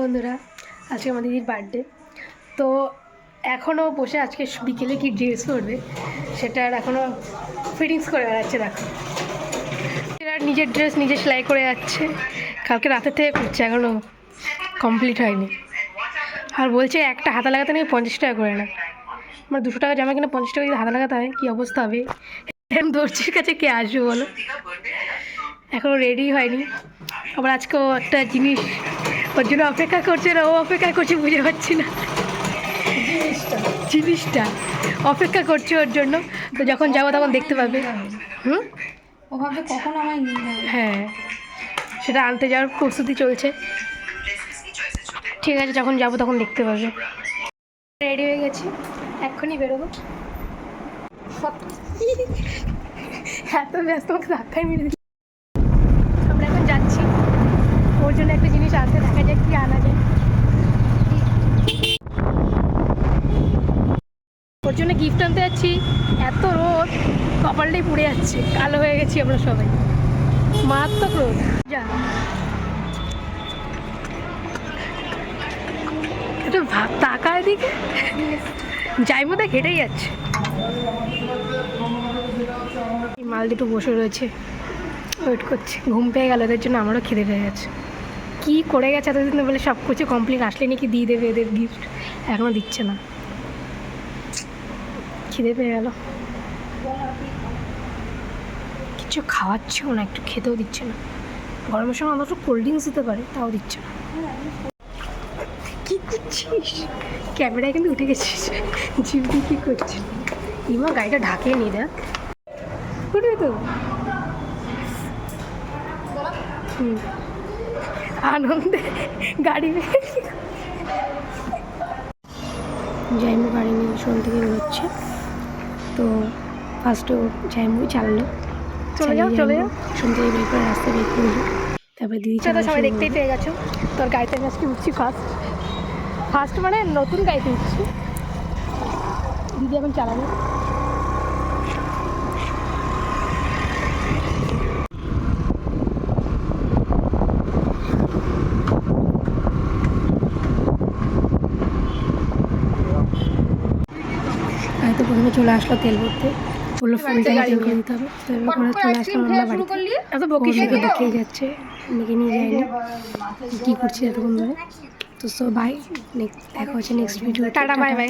বন্ধুরা, আজকে আমার দিদির বার্থডে। তো এখনও বসে আজকে বিকেলে কি ড্রেস পরবে সেটা আর এখনও ফিটিংস করে বেড়াচ্ছে। দেখো, এরা নিজের ড্রেস নিজে সেলাই করে যাচ্ছে। কালকে রাতের থেকে করছে, এখনও কমপ্লিট হয়নি। আর বলছে একটা হাতা লাগাতে নাকি 50 টাকা করে না। আমার 200 টাকা জামা কিনা 50 টাকা যদি হাতা লাগাতে হয় কী অবস্থা হবে। দর্জির কাছে কে আসবে বলো। এখনও রেডি হয়নি। আবার আজকেও একটা জিনিস ওর জন্য অপেক্ষা করছে না, ও অপেক্ষা করছে, বুঝে পাচ্ছি না জিনিসটা অপেক্ষা করছে ওর জন্য। তো যখন যাবো তখন দেখতে পাবে। ওভাবে কখন আমায় নিয়ে যাবে? হ্যাঁ, সেটা আনতে যাওয়ার প্রস্তুতি চলছে। ঠিক আছে, যখন যাবো তখন দেখতে পাবে। রেডি হয়ে গেছি, এক্ষুনি বেরোবো। এত ব্যস্ত, আমাকে ধাক্কায় মেরে দিচ্ছি। আমরা এখন যাচ্ছি ওর জন্য একটা জিনিস আনতে, দেখা যায় কি আনা যায়। ওর জন্য গিফট আনতে যাচ্ছি। এত রোদ, কপালটাই পুড়ে যাচ্ছে, কালো হয়ে গেছি আমরা সবাই। মারাত্মক রোদ। যা একটু তাকায় দিকে, যাই মতো হেঁটেই যাচ্ছে। মাল দুটো বসে রয়েছে, ওয়েট করছে। ঘুম পেয়ে গেল এদের জন্য, আমারও খিদে পেয়ে গেছে। কি করে গেছে এতদিন বলে, সব কিছু কমপ্লিট, আসলে নাকি দিয়ে দেবে এদের গিফট, এখনও দিচ্ছে না। খিদে পেয়ে গেল, কিছু খাওয়াচ্ছেও না, একটু খেতেও দিচ্ছে না। গরমের সময় অন্তত কোল্ড ড্রিঙ্কস দিতে পারে, তাও দিচ্ছে না। কি করছিস? ক্যামেরায় কিন্তু উঠে গেছিস। জিভি কি করছিস? ইমা গাড়িটা ঢাকিয়ে নিয়ে দেখ, উঠবে তো। আনন্দে গাড়ি জাইমু গাড়ি নিয়ে শোন থেকে বেরোচ্ছে। তো ফার্স্টে জাইমু চালালো, চলে যাও শোন থেকে বের করে রাস্তায় বের করলো। তারপরে দিদি চালা, সবাই দেখতেই পেয়ে গেছো। তোর গাড়িতে আমি আজকে উঠছি ফার্স্ট মানে নতুন গাড়িতে উঠছি। দিদি এখন চালাবে। তো প্রথমে চলে আসলো তেল ভরতে, বললো ফুল ট্যাঙ্কি তেল করে দিতে হবে। তো এবার করে চলে আসলাম আমরা বাড়িতে। এত বকিস দেখেই যাচ্ছে, মেয়েকে নিয়ে যায়নি, কী করছি এতক্ষণ ধরে। তো সো বাই, দেখা হচ্ছে next video. Tata, bye bye.